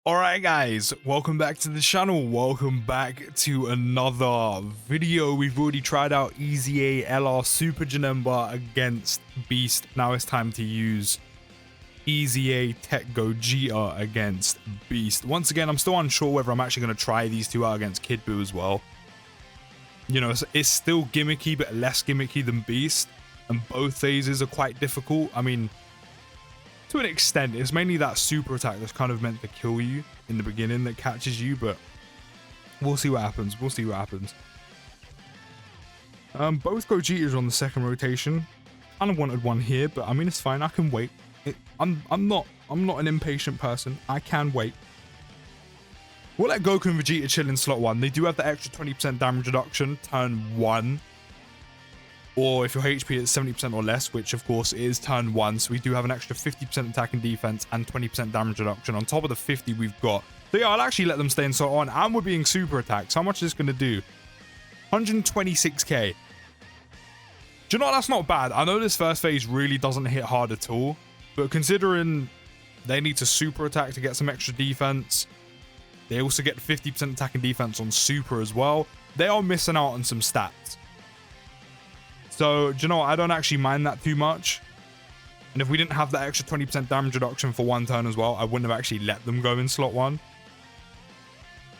Alright guys, welcome back to the channel, welcome back to another video. We've already tried out EZA LR Super Janemba against Beast. Now it's time to use EZA TEQ Gogeta against Beast. Once again, I'm still unsure whether I'm actually going to try these two out against Kid Buu as well. You know, it's still gimmicky, but less gimmicky than Beast. And both phases are quite difficult. I mean, to an extent, it's mainly that super attack that's kind of meant to kill you in the beginning that catches you, but we'll see what happens. We'll see what happens. Both Gogetas are on the second rotation. Kind of wanted one here, but I mean, it's fine. I can wait. I'm not an impatient person. I can wait. We'll let Goku and Vegeta chill in slot 1. They do have the extra 20% damage reduction turn 1. Or if your HP is 70% or less, which of course is turn 1, so we do have an extra 50% attack and defense and 20% damage reduction on top of the 50 we've got. So yeah, I'll actually let them stay in slot 1, and we're being super attacked. So how much is this going to do? 126k. Do you know what? That's not bad. I know this first phase really doesn't hit hard at all, but considering they need to super attack to get some extra defense, they also get 50% attack and defense on super as well. They are missing out on some stats. So, do you know what? I don't actually mind that too much. And if we didn't have that extra 20% damage reduction for one turn as well, I wouldn't have actually let them go in slot 1.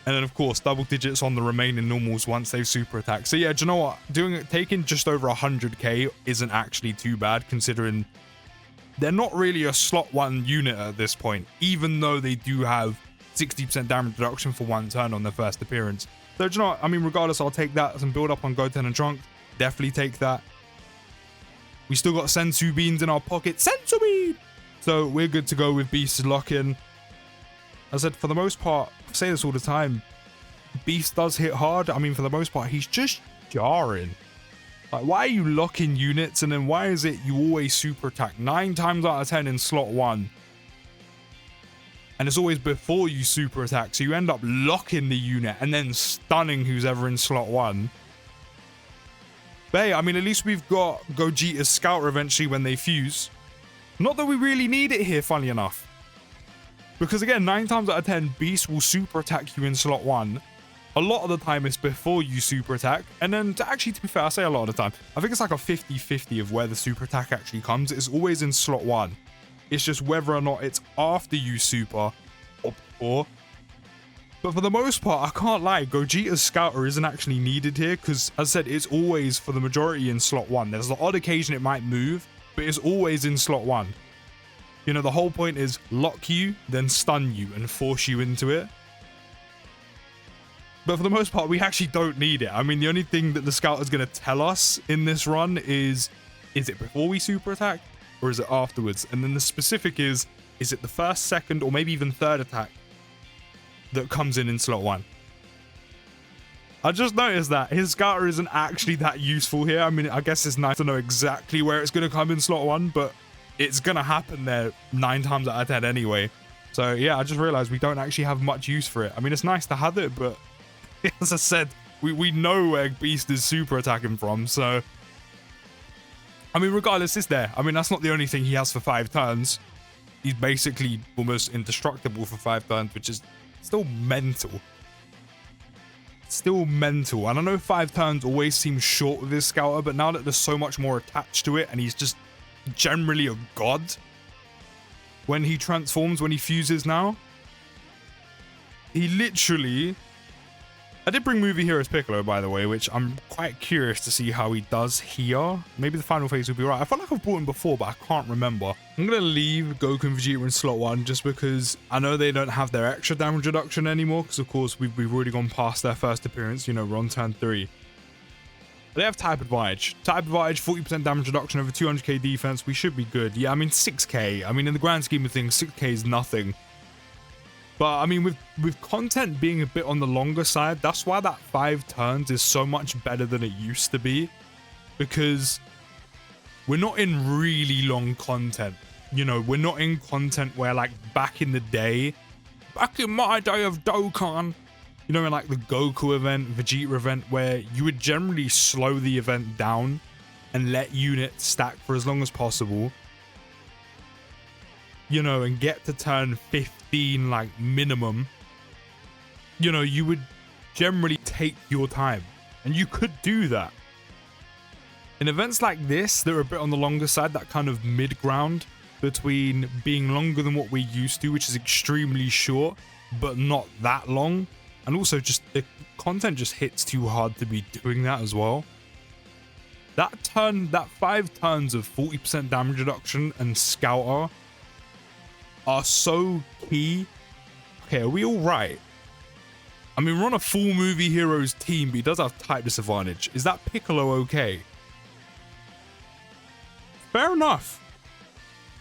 And then, of course, double digits on the remaining normals once they've super attacked. So, yeah, do you know what? Taking just over 100k isn't actually too bad, considering they're not really a slot 1 unit at this point, even though they do have 60% damage reduction for one turn on their first appearance. So, do you know what? I mean, regardless, I'll take that. Some build up on Goten and Trunks. Definitely take that. We still got Sensu Beans in our pocket. Sensu Bean! So we're good to go with Beast's lock-in. As I said, for the most part, I say this all the time, Beast does hit hard. I mean, for the most part, he's just jarring. Like, why are you locking units? And then why is it you always super attack? 9 times out of 10 in slot 1. And it's always before you super attack. So you end up locking the unit and then stunning who's ever in slot 1. But hey, I mean, at least we've got Gogeta's Scouter eventually when they fuse. Not that we really need it here, funny enough. Because again, 9 times out of 10, Beast will super attack you in slot 1. A lot of the time it's before you super attack. And then, to be fair, I say a lot of the time, I think it's like a 50-50 of where the super attack actually comes. It's always in slot 1. It's just whether or not it's after you super or before. But for the most part, I can't lie, Gogeta's Scouter isn't actually needed here because, as I said, it's always, for the majority, in slot 1. There's the odd occasion it might move, but it's always in slot 1. You know, the whole point is lock you, then stun you, and force you into it. But for the most part, we actually don't need it. I mean, the only thing that the Scouter's going to tell us in this run is it before we super attack, or is it afterwards? And then the specific is it the first, second, or maybe even third attack that comes in slot 1. I just noticed that his Scouter isn't actually that useful here. I mean, I guess it's nice to know exactly where it's going to come in slot 1, but it's going to happen there 9 times out of 10 anyway. So yeah, I just realized we don't actually have much use for it. I mean, it's nice to have it, but as I said, we know where Beast is super attacking from, so I mean, regardless, it's there. I mean, that's not the only thing he has for 5 turns. He's basically almost indestructible for 5 turns, which is still mental. Still mental. And I know 5 turns always seems short with his Scouter, but now that there's so much more attached to it and he's just generally a god when he transforms, when he fuses now, he literally... I did bring Movie Heroes Piccolo, by the way, which I'm quite curious to see how he does here. Maybe the final phase will be right. I felt like I've bought him before, but I can't remember. I'm going to leave Goku and Vegeta in slot 1 just because I know they don't have their extra damage reduction anymore, because of course we've already gone past their first appearance. You know, we're on turn 3. They have type advantage. Type advantage, 40% damage reduction over 200k defense. We should be good. Yeah, I mean, 6k. I mean, in the grand scheme of things, 6k is nothing. But, I mean, with content being a bit on the longer side, that's why that 5 turns is so much better than it used to be. Because we're not in really long content. You know, we're not in content where, like, back in the day, back in my day of Dokkan, you know, in, like, the Goku event, Vegeta event, where you would generally slow the event down and let units stack for as long as possible. you know, and get to turn 15 like minimum, you know, you would generally take your time, and you could do that. In events like this, they're a bit on the longer side, that kind of mid-ground between being longer than what we're used to, which is extremely short, but not that long. And also just the content just hits too hard to be doing that as well. That 5 turns of 40% damage reduction and Scouter are so key. Okay, are we all right? I mean, we're on a full movie heroes team, but he does have type disadvantage. Is that Piccolo okay? Fair enough.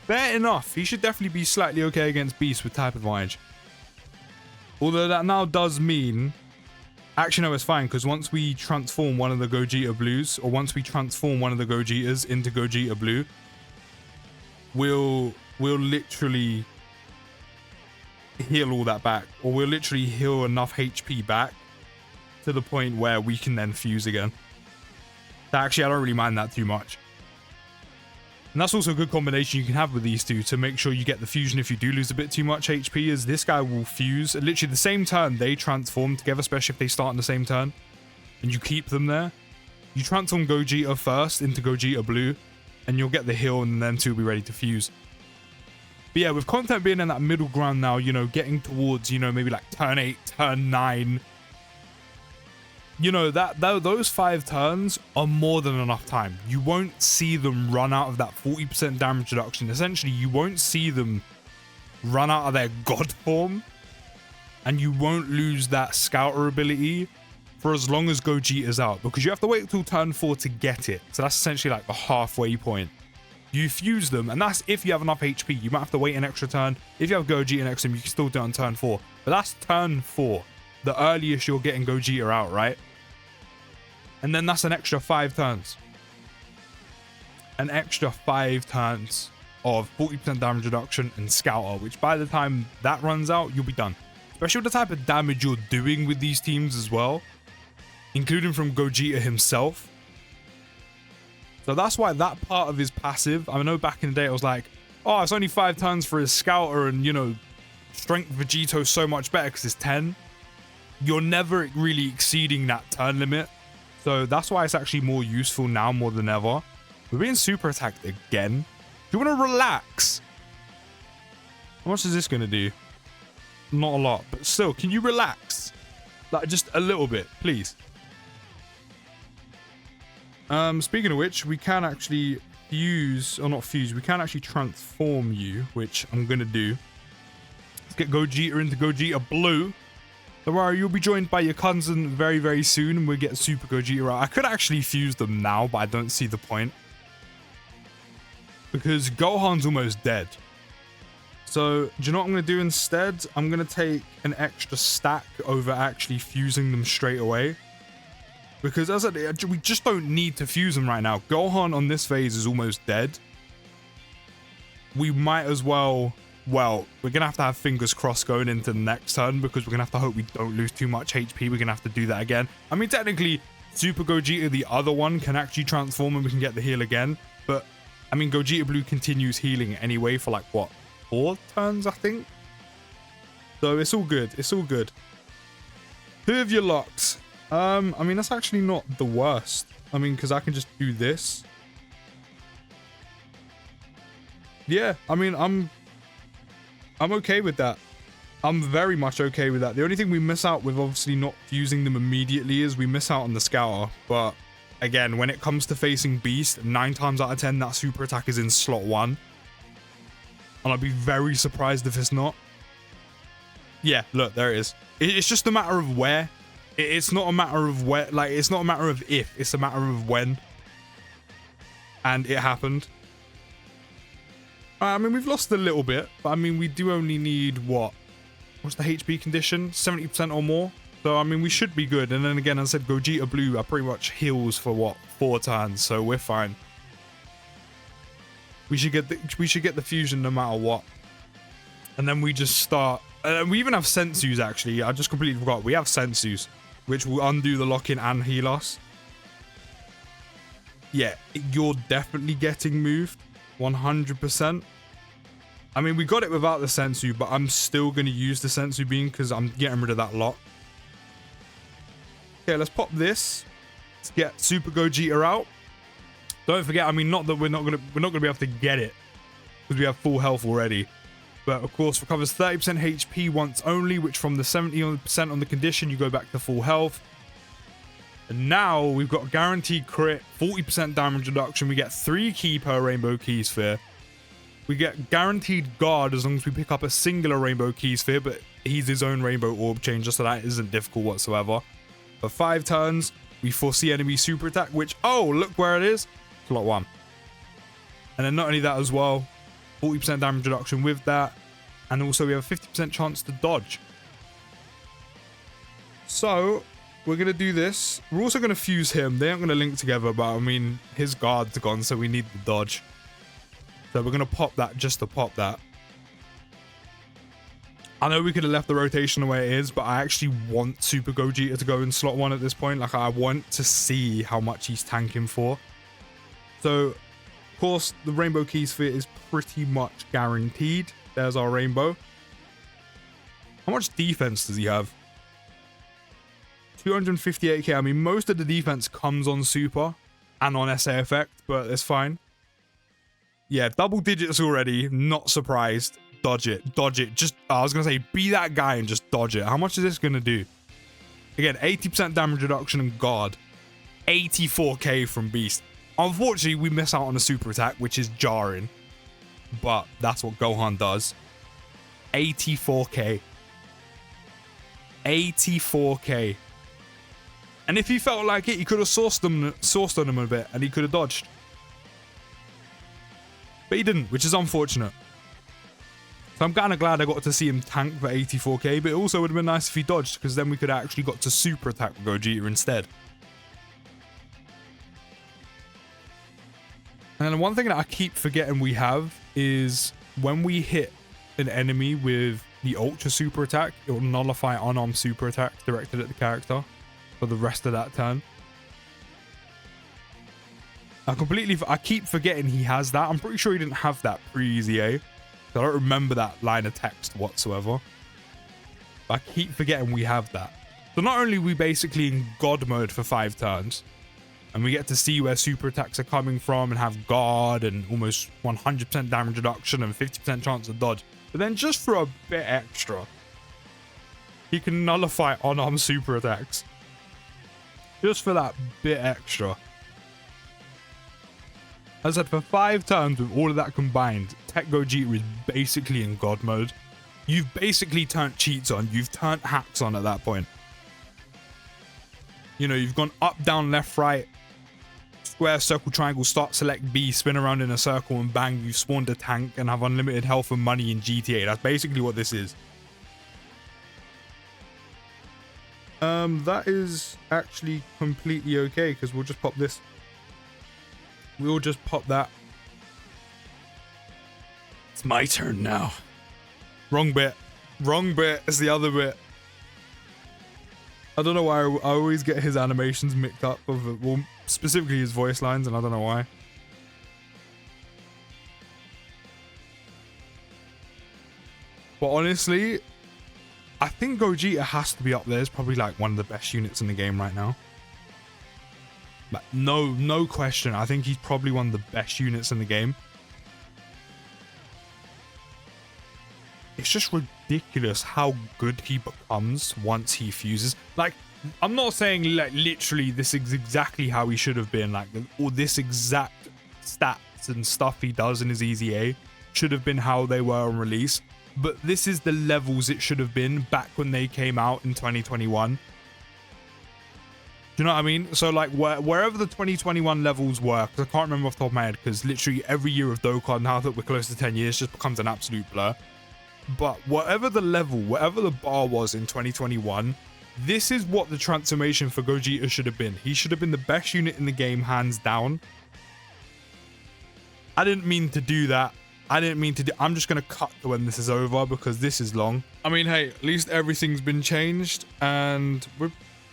Fair enough. He should definitely be slightly okay against Beast with type advantage. Although that now does mean... Actually, no, it's fine, because once we transform one of the Gogeta Blues, or once we transform one of the Gogetas into Gogeta Blue, we'll literally heal all that back. Or we'll literally heal enough HP back to the point where we can then fuse again. Actually, I don't really mind that too much. And that's also a good combination you can have with these two to make sure you get the fusion if you do lose a bit too much HP, as this guy will fuse at literally the same turn they transform together, especially if they start in the same turn and you keep them there. You transform Gogeta first into Gogeta Blue and you'll get the heal, and then two will be ready to fuse. But yeah, with content being in that middle ground now, you know, getting towards, you know, maybe like turn 8, turn 9, you know, those 5 turns are more than enough time. You won't see them run out of that 40% damage reduction. Essentially, you won't see them run out of their god form, and you won't lose that Scouter ability for as long as Gogeta's out, because you have to wait until turn 4 to get it. So that's essentially like the halfway point. You fuse them, and that's if you have enough HP. You might have to wait an extra turn. If you have Gogeta next to him, you can still do it on turn 4. But that's turn 4, the earliest you're getting Gogeta out, right? And then that's an extra 5 turns. An extra 5 turns of 40% damage reduction and Scouter, which by the time that runs out, you'll be done. Especially with the type of damage you're doing with these teams as well, including from Gogeta himself. So that's why that part of his passive, I know back in the day it was like, oh, it's only 5 turns for his Scouter, and, you know, Strength Vegeto's so much better because it's 10. You're never really exceeding that turn limit. So that's why it's actually more useful now more than ever. We're being super attacked again. Do you want to relax? How much is this going to do? Not a lot, but still, can you relax? Like, just a little bit, please. Speaking of which, we can actually fuse, or not fuse, we can actually transform you, which I'm going to do. Let's get Gogeta into Gogeta Blue. Don't worry, you'll be joined by your cousin very, very soon, and we'll get Super Gogeta out. I could actually fuse them now, but I don't see the point, because Gohan's almost dead. So, do you know what I'm going to do instead? I'm going to take an extra stack over actually fusing them straight away. Because as I said, we just don't need to fuse them right now. Gohan on this phase is almost dead. We might as well... Well, we're going to have fingers crossed going into the next turn, because we're going to have to hope we don't lose too much HP. We're going to have to do that again. I mean, technically, Super Gogeta, the other one, can actually transform and we can get the heal again. But, I mean, Gogeta Blue continues healing anyway for like, what, 4 turns, I think? So it's all good. It's all good. 2 of your locks. I mean, that's actually not the worst. I mean, because I can just do this. Yeah, I mean, I'm okay with that. I'm very much okay with that. The only thing we miss out with obviously not fusing them immediately is we miss out on the Scouter. But again, when it comes to facing Beast, 9 times out of 10, that super attack is in slot 1. And I'd be very surprised if it's not. Yeah, look, there it is. It's just a matter of where. It's not a matter of where, like, it's not a matter of if, it's a matter of when. And it happened. I mean, we've lost a little bit, but I mean, we do only need, what? What's the HP condition? 70% or more? So, I mean, we should be good. And then again, as I said, Gogeta Blue are pretty much heals for, what, 4 turns, so we're fine. We should get the fusion no matter what. And then we just start... we even have Sensus, actually. I just completely forgot. We have Sensus, which will undo the lock-in and heal us. Yeah, you're definitely getting moved. 100%. I mean, we got it without the Sensu, but I'm still going to use the Sensu beam because I'm getting rid of that lot. Okay, let's pop this. Let's get Super Gogeta out. Don't forget, I mean, not that we're not gonna be able to get it because we have full health already. But of course, recovers 30% HP once only, which from the 70% on the condition, you go back to full health. And now we've got guaranteed crit, 40% damage reduction. We get 3 key per Rainbow Key Sphere. We get guaranteed guard as long as we pick up a singular Rainbow Key Sphere, but he's his own Rainbow Orb Changer, so that isn't difficult whatsoever. For 5 turns, we foresee enemy super attack, which, oh, look where it is. Slot 1. And then not only that as well, 40% damage reduction with that. And also we have a 50% chance to dodge. So we're going to do this. We're also going to fuse him. They aren't going to link together, but I mean, his guard's gone, so we need the dodge. So we're going to pop that just to pop that. I know we could have left the rotation the way it is, but I actually want Super Gogeta to go in slot 1 at this point. Like, I want to see how much he's tanking for. So, of course, the Rainbow Key Sphere is pretty much guaranteed. There's our Rainbow. How much defense does he have? 258k. I mean, most of the defense comes on Super and on SA effect, but it's fine. Yeah, double digits already. Not surprised. Dodge it. Dodge it. Just, I was going to say, be that guy and just dodge it. How much is this going to do? Again, 80% damage reduction and guard. 84k from Beast. Unfortunately, we miss out on a super attack, which is jarring. But that's what Gohan does. 84k. 84k. And if he felt like it, he could have sourced on him a bit and he could have dodged. But he didn't, which is unfortunate. So I'm kind of glad I got to see him tank for 84k, but it also would have been nice if he dodged, because then we could have actually got to super attack with Gogeta instead. And one thing that I keep forgetting we have is when we hit an enemy with the Ultra Super Attack, it will nullify unarmed super attack directed at the character for the rest of that turn. I keep forgetting he has that. I'm pretty sure he didn't have that pre-EZA. I don't remember that line of text whatsoever. But I keep forgetting we have that. So not only are we basically in God mode for 5 turns, and we get to see where super attacks are coming from and have guard and almost 100% damage reduction and 50% chance to dodge. But then just for a bit extra, he can nullify unarmed super attacks. Just for that bit extra. As I said, for 5 turns with all of that combined, TEQ Gogeta is basically in God mode. You've basically turned cheats on. You've turned hacks on at that point. You know, you've gone up, down, left, right, square, circle, triangle, start, select B, spin around in a circle, and bang, you've spawned a tank and have unlimited health and money in GTA. That's basically what this is. That is actually completely okay, because we'll just pop this. We'll just pop that. It's my turn now. Wrong bit. Wrong bit. It's the other bit. I don't know why I always get his animations mixed up. Well, specifically his voice lines, and I don't know why. But honestly, I think Gogeta has to be up there. It's probably like one of the best units in the game right now. But no question. I think he's probably one of the best units in the game. It's just ridiculous how good he becomes once he fuses. Like, I'm not saying like literally this is exactly how he should have been, like, or this exact stats and stuff he does in his EZA should have been how they were on release. But this is the levels it should have been back when they came out in 2021. Do you know what I mean? So like wherever the 2021 levels were, because I can't remember off the top of my head, because literally every year of Dokkan now that we're close to 10 years just becomes an absolute blur. But whatever the level, whatever the bar was in 2021, this is what the transformation for Gogeta should have been. He should have been the best unit in the game, hands down. I didn't mean to do that. I'm just going to cut to when this is over because this is long. I mean, hey, at least everything's been changed and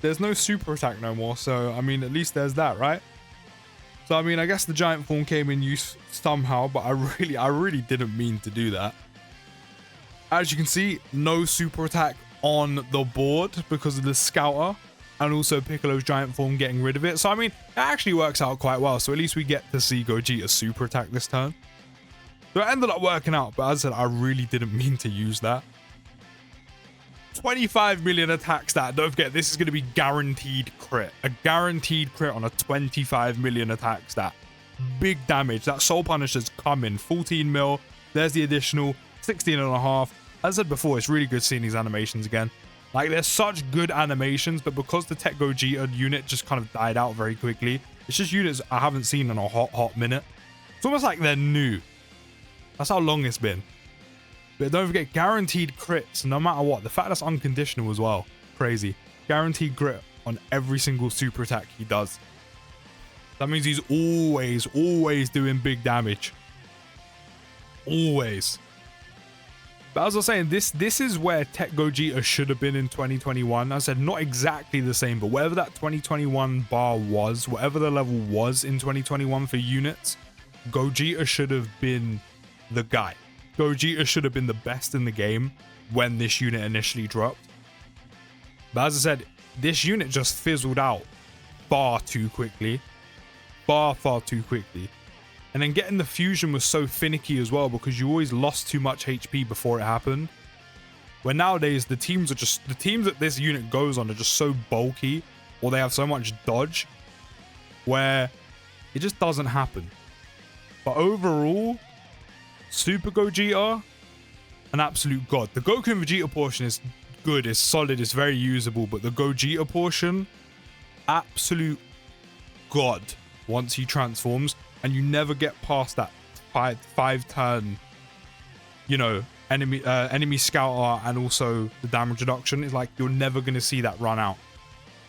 there's no super attack no more. So, I mean, at least there's that, right? So, I mean, I guess the giant form came in use somehow, but I really didn't mean to do that. As you can see, no super attack on the board because of the Scouter and also Piccolo's giant form getting rid of it. So, I mean, it actually works out quite well. So, at least we get to see Gogeta super attack this turn. So, it ended up working out. But as I said, I really didn't mean to use that. 25 million attack stat. Don't forget, this is going to be guaranteed crit. A guaranteed crit on a 25 million attack stat. Big damage. That Soul Punisher's coming. 14 mil. There's the additional 16.5. As I said before, it's really good seeing these animations again. Like, they're such good animations, but because the TEQ Gogeta unit just kind of died out very quickly, it's just units I haven't seen in a hot minute. It's almost like they're new. That's how long it's been. But don't forget, guaranteed crits, no matter what. The fact that's unconditional as well. Crazy. Guaranteed crit on every single super attack he does. That means he's always doing big damage. Always. But as I was saying, this is where TEQ Gogeta should have been in 2021. I said not exactly the same, but whatever that 2021 bar was, whatever the level was in 2021 for units, Gogeta should have been the guy. Gogeta should have been the best in the game when this unit initially dropped. But as I said, this unit just fizzled out far too quickly. Far too quickly. And then getting the fusion was so finicky as well because you always lost too much HP before it happened. Where nowadays the teams that this unit goes on are just so bulky or they have so much dodge where it just doesn't happen. But overall, Super Gogeta, an absolute god. The Goku and Vegeta portion is good, it's solid, it's very usable, but the Gogeta portion, absolute god once he transforms. And you never get past that five turn, you know, enemy scouter and also the damage reduction. It's like you're never going to see that run out,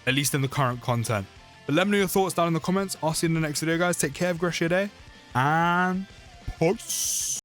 at least in the current content. But let me know your thoughts down in the comments. I'll see you in the next video, guys. Take care, have a great day, and peace.